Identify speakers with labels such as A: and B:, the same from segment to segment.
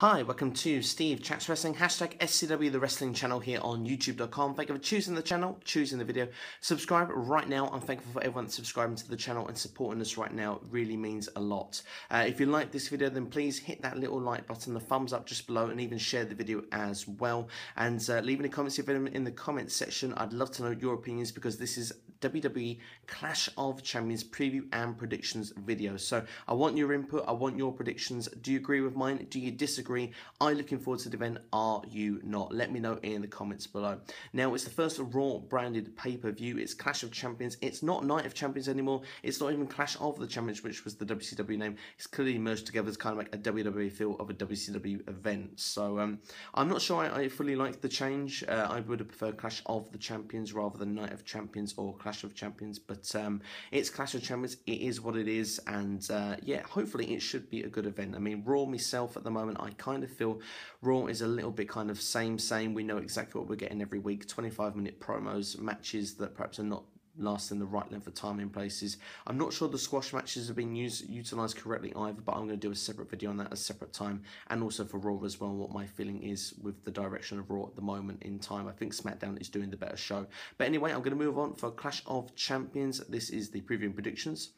A: Hi, welcome to Steve Chats Wrestling, hashtag SCW, the wrestling channel here on youtube.com. Thank you for choosing the channel, choosing the video. Subscribe right now. I'm thankful for everyone subscribing to the channel and supporting us right now. It really means a lot. If you like this video, then please hit that little like button, the thumbs up just below, and even share the video as well. And leave any comments if you're in the comments section. I'd love to know your opinions because this is WWE Clash of Champions preview and predictions video. So I want your input. I want your predictions. Do you agree with mine? Do you disagree? Are you looking forward to the event? Are you not? Let me know in the comments below. Now, it's the first Raw branded pay-per-view. It's Clash of Champions. It's not Night of Champions anymore. It's not even Clash of the Champions, which was the WCW name. It's clearly merged together as kind of like a WWE feel of a WCW event. So I'm not sure I fully like the change. I would have preferred Clash of the Champions rather than Night of Champions or Clash of Champions. But it's Clash of Champions. It is what it is. And yeah, hopefully it should be a good event. I mean, Raw myself at the moment, I kind of feel Raw is a little bit kind of same. We know exactly what we're getting every week. 25-minute promos, matches that perhaps are not lasting the right length of time in places. I'm not sure the squash matches have been utilised correctly either, but I'm going to do a separate video on that at a separate time, and also for Raw as well, what my feeling is with the direction of Raw at the moment in time. I think SmackDown is doing the better show. But anyway, I'm going to move on for Clash of Champions. This is the preview and predictions.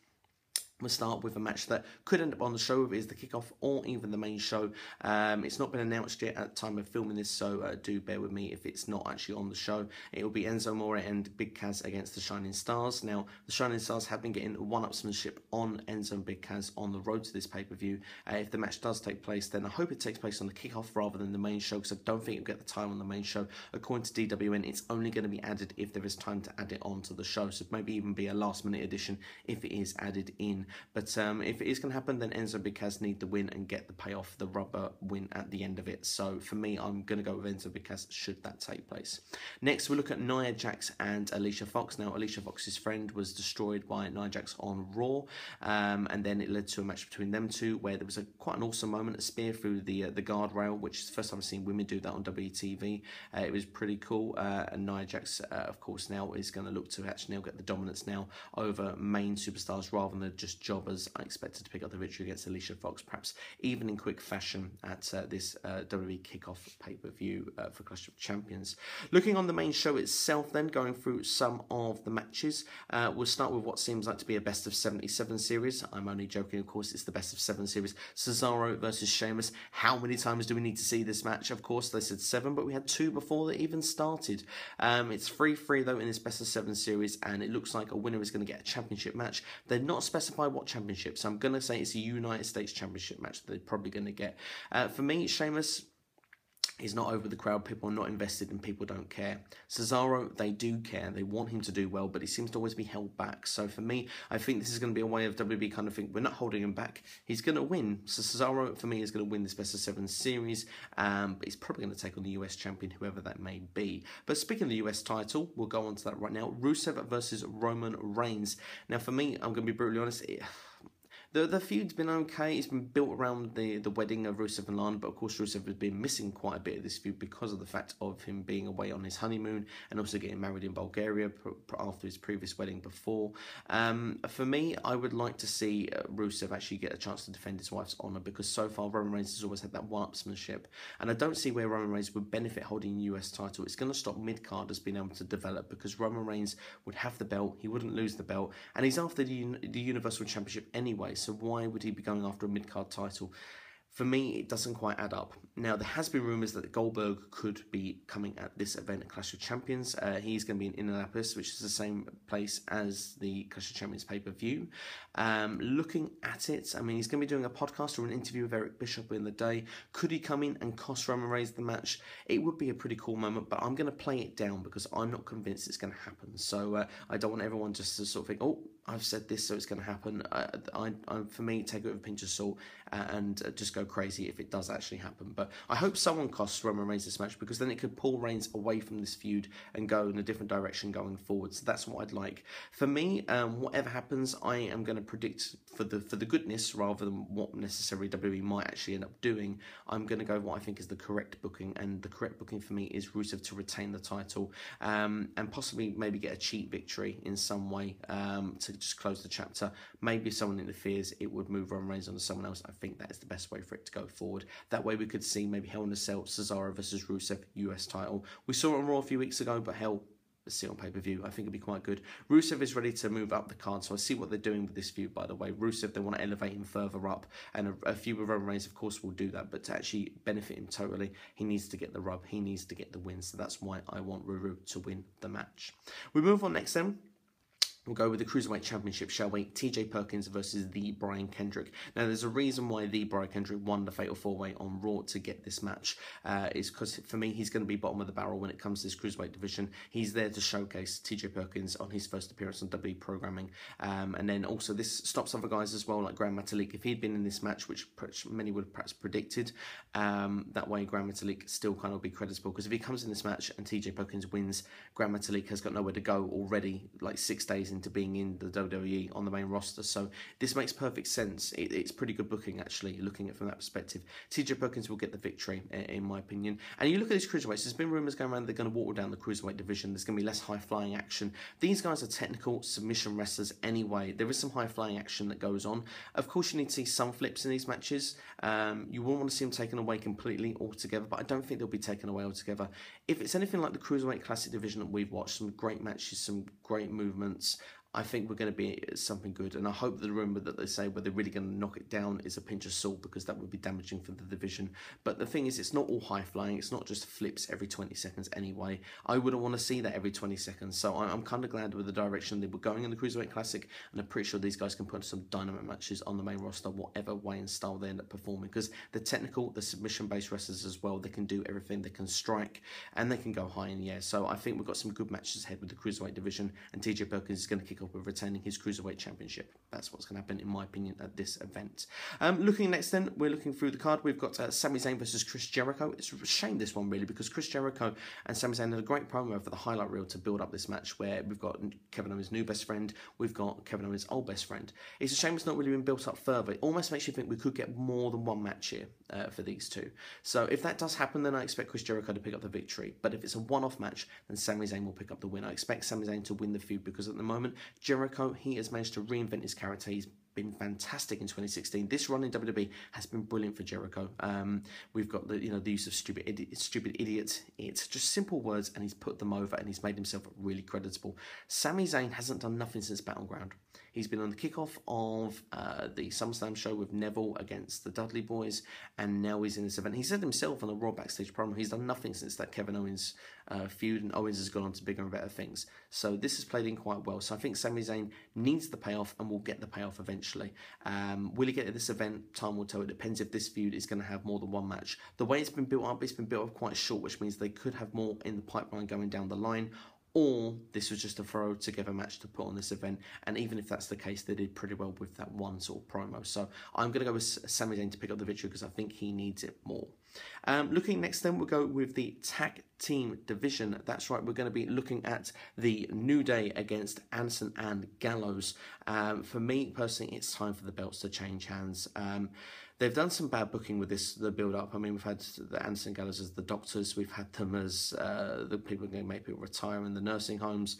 A: We'll start with a match that could end up on the show, if it is the kickoff or even the main show. It's not been announced yet at the time of filming this, so do bear with me if it's not actually on the show. It will be Enzo, Amore and Big Cass against the Shining Stars. Now, the Shining Stars have been getting one-upsmanship on Enzo and Big Cass on the road to this pay-per-view. If the match does take place, then I hope it takes place on the kickoff rather than the main show, because I don't think it'll get the time on the main show. According to DWN, it's only going to be added if there is time to add it onto the show, so maybe even be a last-minute addition if it is added in. But if it is going to happen, then Enzo and Big Cass need the win and get the payoff, the rubber win at the end of it. So for me, I'm going to go with Enzo and Big Cass should that take place. Next, we look at Nia Jax and Alicia Fox. Now, Alicia Fox's friend was destroyed by Nia Jax on Raw, and then it led to a match between them two where there was quite an awesome moment, a spear through the guardrail, which is the first time I've seen women do that on WTV. It was pretty cool, and Nia Jax, of course, now is going to look to actually now get the dominance now over main superstars rather than just jobbers. I expected to pick up the victory against Alicia Fox, perhaps even in quick fashion at this WWE kickoff pay-per-view for Clash of Champions. Looking on the main show itself then, going through some of the matches, we'll start with what seems like to be a best of 77 series. I'm only joking, of course, it's the best of 7 series. Cesaro versus Sheamus. How many times do we need to see this match? Of course, they said 7, but we had 2 before they even started. It's 3-3 though in this best of 7 series, and it looks like a winner is going to get a championship match. They're not specified what championship, so I'm going to say it's a United States Championship match that they're probably going to get. For me, Sheamus is not over the crowd. People are not invested and people don't care. Cesaro, they do care. They want him to do well, but he seems to always be held back. So for me, I think this is going to be a way of WWE kind of think, we're not holding him back. He's going to win. So Cesaro, for me, is going to win this best of 7 series, but he's probably going to take on the US champion, whoever that may be. But speaking of the US title, we'll go on to that right now. Rusev versus Roman Reigns. Now for me, I'm going to be brutally honest, the feud's been okay. It's been built around the wedding of Rusev and Lana, but of course Rusev has been missing quite a bit of this feud because of the fact of him being away on his honeymoon and also getting married in Bulgaria after his previous wedding before. For me, I would like to see Rusev actually get a chance to defend his wife's honour, because so far Roman Reigns has always had that one-upsmanship, and I don't see where Roman Reigns would benefit holding the US title. It's going to stop mid-carders being able to develop, because Roman Reigns would have the belt, he wouldn't lose the belt, and he's after the Universal Championship anyway, so why would he be going after a mid-card title? For me, it doesn't quite add up. Now, there has been rumours that Goldberg could be coming at this event at Clash of Champions. He's going to be in Indianapolis, which is the same place as the Clash of Champions pay-per-view. Looking at it, I mean, he's going to be doing a podcast or an interview with Eric Bischoff in the day. Could he come in and cost Roman Reigns the match? It would be a pretty cool moment, but I'm going to play it down because I'm not convinced it's going to happen. So I don't want everyone just to sort of think, oh, I've said this, so it's going to happen. For me, take it with a pinch of salt and just go crazy if it does actually happen. But I hope someone costs Roman Reigns this match, because then it could pull Reigns away from this feud and go in a different direction going forward. So that's what I'd like. For me, whatever happens, I am going to predict for the goodness rather than what necessarily WWE might actually end up doing. I'm going to go with what I think is the correct booking, and the correct booking for me is Rusev to retain the title and possibly maybe get a cheat victory in some way to to just close the chapter. Maybe if someone interferes, it would move Roman Reigns onto someone else. I think that is the best way for it to go forward. That way we could see maybe Hell in a Cell, Cesaro versus Rusev, US title. We saw it on Raw a few weeks ago, but hell, let's see it on pay-per-view. I think it'd be quite good. Rusev is ready to move up the card, so I see what they're doing with this feud, by the way. Rusev, they want to elevate him further up, and a feud with Roman Reigns, of course, will do that, but to actually benefit him totally, he needs to get the rub. He needs to get the win, so that's why I want Ruru to win the match. We move on next then. We'll go with the Cruiserweight Championship, shall we? TJ Perkins versus the Brian Kendrick. Now, there's a reason why the Brian Kendrick won the Fatal 4-Way on Raw to get this match. Is because, for me, he's going to be bottom of the barrel when it comes to this Cruiserweight division. He's there to showcase TJ Perkins on his first appearance on WWE programming. And then also, this stops other guys as well, like Grand Metalik. If he'd been in this match, which many would have perhaps predicted, that way Grand Metalik still kind of be creditable. Because if he comes in this match and TJ Perkins wins, Grand Metalik has got nowhere to go already, like 6 days into being in the WWE on the main roster. So this makes perfect sense. It's pretty good booking, actually, looking at it from that perspective. TJ Perkins will get the victory, in my opinion. And you look at these cruiserweights, there's been rumours going around they're going to water down the cruiserweight division. There's going to be less high-flying action. These guys are technical submission wrestlers anyway. There is some high-flying action that goes on. Of course, you need to see some flips in these matches. You won't want to see them taken away completely altogether, but I don't think they'll be taken away altogether. If it's anything like the Cruiserweight Classic division that we've watched, some great matches, some great movements, I think we're going to be something good, and I hope that the rumour that they say where they're really going to knock it down is a pinch of salt, because that would be damaging for the division. But the thing is, it's not all high-flying, it's not just flips every 20 seconds anyway. I wouldn't want to see that every 20 seconds, so I'm kind of glad with the direction they were going in the Cruiserweight Classic, and I'm pretty sure these guys can put some dynamite matches on the main roster, whatever way and style they end up performing, because they're technical, they're submission-based wrestlers as well. They can do everything, they can strike, and they can go high in the air. So I think we've got some good matches ahead with the Cruiserweight division, and TJ Perkins is going to kick off with retaining his Cruiserweight Championship. That's what's going to happen, in my opinion, at this event. Looking next then, we're looking through the card. We've got Sami Zayn versus Chris Jericho. It's a shame, this one, really, because Chris Jericho and Sami Zayn had a great promo for the highlight reel to build up this match, where we've got Kevin Owens' new best friend, we've got Kevin Owens' old best friend. It's a shame it's not really been built up further. It almost makes you think we could get more than one match here for these two. So if that does happen, then I expect Chris Jericho to pick up the victory. But if it's a one-off match, then Sami Zayn will pick up the win. I expect Sami Zayn to win the feud, because at the moment, Jericho, he has managed to reinvent his character. He's been fantastic in 2016. This run in WWE has been brilliant for Jericho. We've got the the use of stupid idiot. It's just simple words, and he's put them over, and he's made himself really creditable. Sami Zayn hasn't done nothing since Battleground. He's been on the kickoff of the SummerSlam show with Neville against the Dudley Boys, and now he's in this event. He said himself on a Raw backstage promo, he's done nothing since that Kevin Owens feud, and Owens has gone on to bigger and better things. So this has played in quite well. So I think Sami Zayn needs the payoff, and will get the payoff eventually. Will he get to this event? Time will tell. It depends if this feud is going to have more than one match. The way it's been built up quite short, which means they could have more in the pipeline going down the line, or this was just a throw together match to put on this event. And even if that's the case, they did pretty well with that one sort of promo. So I'm going to go with Sami Zayn to pick up the victory, because I think he needs it more. Looking next then, we'll go with the tag team division. That's right, we're going to be looking at the New Day against Anderson and Gallows. For me personally, it's time for the belts to change hands. They've done some bad booking with the build-up. I mean, we've had the Anderson Gallows as the doctors. We've had them as the people going to make people retire in the nursing homes.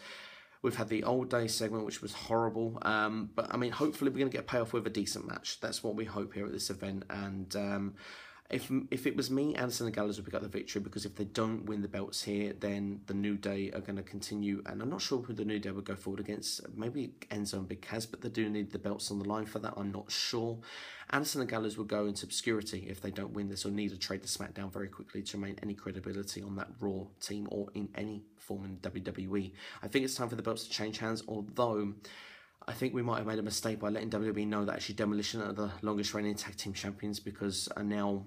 A: We've had the Old Day segment, which was horrible. But, I mean, hopefully we're going to get a payoff with a decent match. That's what we hope here at this event. And if it was me, Anderson and Gallows would pick up the victory, because if they don't win the belts here, then the New Day are going to continue. And I'm not sure who the New Day would go forward against. Maybe Enzo and Big Cass, but they do need the belts on the line for that. I'm not sure. Anderson and Gallows will go into obscurity if they don't win this, or need to trade to SmackDown very quickly to remain any credibility on that Raw team or in any form in WWE. I think it's time for the belts to change hands, although I think we might have made a mistake by letting WWE know that actually Demolition are the longest reigning tag team champions, because now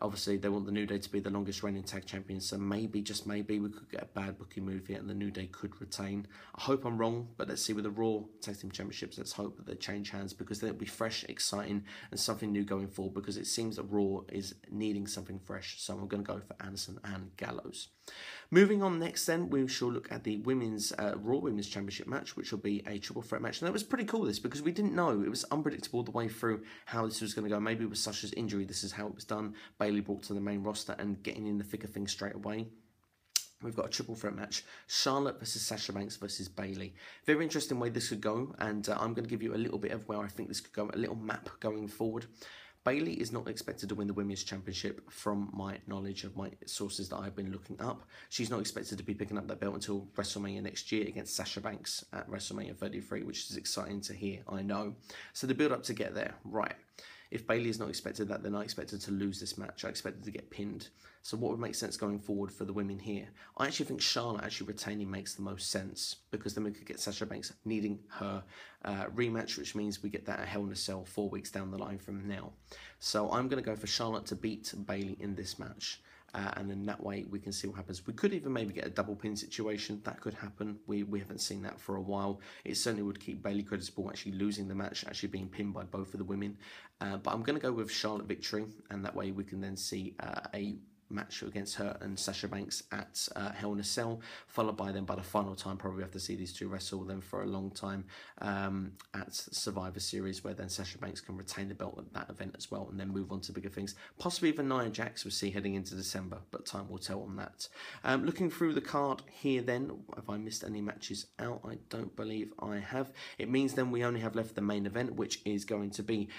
A: obviously they want the New Day to be the longest reigning tag champions. So maybe, just maybe, we could get a bad booking move here and the New Day could retain. I hope I'm wrong, but let's see with the Raw Tag Team Championships. Let's hope that they change hands, because then it'll be fresh, exciting, and something new going forward, because it seems that Raw is needing something fresh. So I'm going to go for Anderson and Gallows. Moving on next then, we shall look at the Raw Women's Championship match, which will be a triple threat match. And that was pretty cool, this, because we didn't know. It was unpredictable the way through how this was going to go. Maybe with Sasha's injury, this is how it was done. Bayley brought to the main roster and getting in the thick of things straight away. we've got a triple threat match, Charlotte versus Sasha Banks versus Bayley. Very interesting way this could go, and I'm going to give you a little bit of where I think this could go, a little map going forward. Bayley is not expected to win the Women's Championship from my knowledge of my sources that I've been looking up. She's not expected to be picking up that belt until WrestleMania next year against Sasha Banks at WrestleMania 33, which is exciting to hear, I know. So the build up to get there, right. If Bayley is not expected that, then I expected to lose this match. I expected to get pinned. So what would make sense going forward for the women here? I actually think Charlotte actually retaining makes the most sense, because then we could get Sasha Banks needing her rematch, which means we get that at Hell in a Cell 4 weeks down the line from now. So I'm going to go for Charlotte to beat Bayley in this match. And then that way we can see what happens. We could even maybe get a double pin situation. That could happen. We haven't seen that for a while. It certainly would keep Bayley creditable actually losing the match, actually being pinned by both of the women. But I'm going to go with Charlotte victory, and that way we can then see a match against her and Sasha Banks at Hell in a Cell, followed by then by the final time probably have to see these two wrestle then for a long time at Survivor Series, where then Sasha Banks can retain the belt at that event as well and then move on to bigger things. Possibly even Nia Jax we'll see heading into December, but time will tell on that. Looking through the card here then, have I missed any matches out? I don't believe I have. It means then we only have left the main event, which is going to be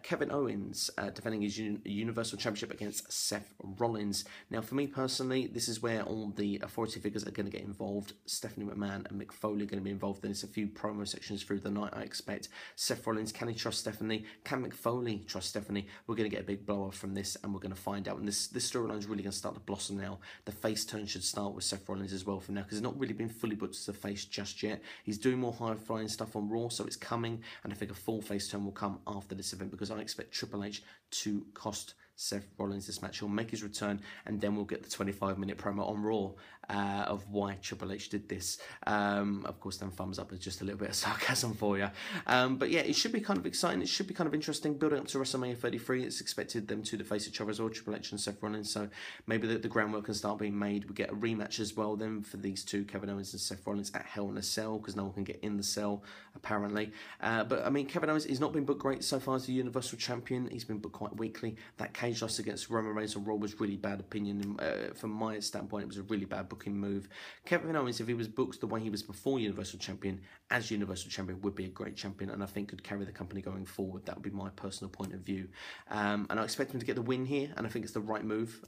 A: Kevin Owens defending his Universal Championship against Seth Rollins. Now, for me personally, this is where all the authority figures are going to get involved. Stephanie McMahon and Mick Foley are going to be involved. Then it's a few promo sections through the night, I expect. Seth Rollins, can he trust Stephanie? Can Mick Foley trust Stephanie? We're going to get a big blow off from this, and we're going to find out. And this storyline is really going to start to blossom now. The face turn should start with Seth Rollins as well from now, because he's not really been fully booked as a face just yet. He's doing more high-flying stuff on Raw, so it's coming. And I think a full face turn will come after this event, because I expect Triple H to cost Seth Rollins this match. He'll make his return, and then we'll get the 25-minute promo on Raw of why Triple H did this. Of course, then thumbs up is just a little bit of sarcasm for you. But yeah, it should be kind of exciting. It should be kind of interesting. Building up to WrestleMania 33, it's expected them two to face each other as well, Triple H and Seth Rollins. So maybe the groundwork can start being made. We get a rematch as well then for these two, Kevin Owens and Seth Rollins, at Hell in a Cell, because no one can get in the cell apparently. But I mean, Kevin Owens, he's not been booked great so far as the Universal Champion. He's been booked quite weakly. That cage loss against Roman Reigns on Raw was really bad opinion. From my standpoint, it was a really bad booking move. Kevin Owens, if he was booked the way he was before Universal Champion, as Universal Champion, would be a great champion, and I think could carry the company going forward. That would be my personal point of view. And I expect him to get the win here, and I think it's the right move,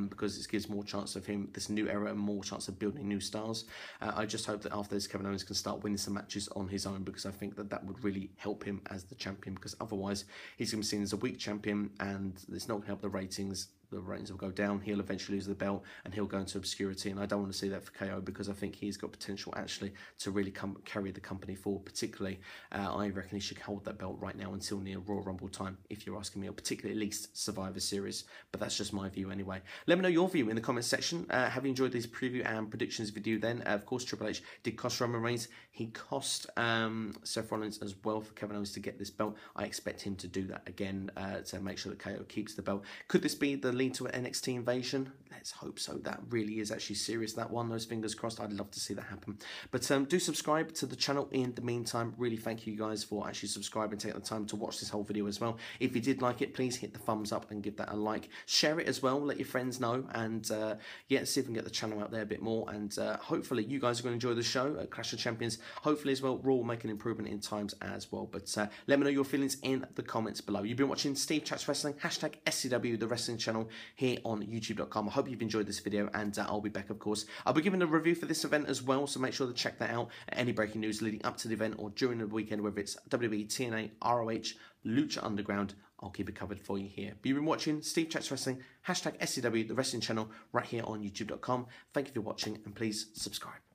A: because it gives more chance of him, this new era, and more chance of building new stars. I just hope that after this, Kevin Owens can start winning some matches on his own, because I think that would really help him as the champion, because otherwise he's going to be seen as a weak champion, and it's not going to help the ratings. The ratings will go down, he'll eventually lose the belt, and he'll go into obscurity, and I don't want to see that for KO, because I think he's got potential actually to really carry the company forward. Particularly, I reckon he should hold that belt right now until near Royal Rumble time, if you're asking me, or particularly at least Survivor Series, but that's just my view anyway. Let me know your view in the comments section. Have you enjoyed this preview and predictions video then? Of course, Triple H did cost Roman Reigns. He cost Seth Rollins as well for Kevin Owens to get this belt. I expect him to do that again to make sure that KO keeps the belt. Could this be the lead to an NXT invasion? Let's hope so. That really is actually serious, that one. Those fingers crossed. I'd love to see that happen. But do subscribe to the channel in the meantime. Really thank you guys for actually subscribing, taking the time to watch this whole video as well. If you did like it, please hit the thumbs up and give that a like. Share it as well. Let your friends know, and yeah, see if we can get the channel out there a bit more. And hopefully you guys are going to enjoy the show at Clash of Champions. Hopefully as well, Raw will make an improvement in times as well. But let me know your feelings in the comments below. You've been watching Steve Chats Wrestling, hashtag SCW, the wrestling channel here on YouTube.com. I hope you've enjoyed this video, and I'll be back, of course. I'll be giving a review for this event as well, so make sure to check that out. Any breaking news leading up to the event or during the weekend, whether it's WWE, TNA, ROH, Lucha Underground, I'll keep it covered for you here. But you've been watching Steve Chats Wrestling, hashtag SCW, the wrestling channel, right here on YouTube.com. Thank you for watching, and please subscribe.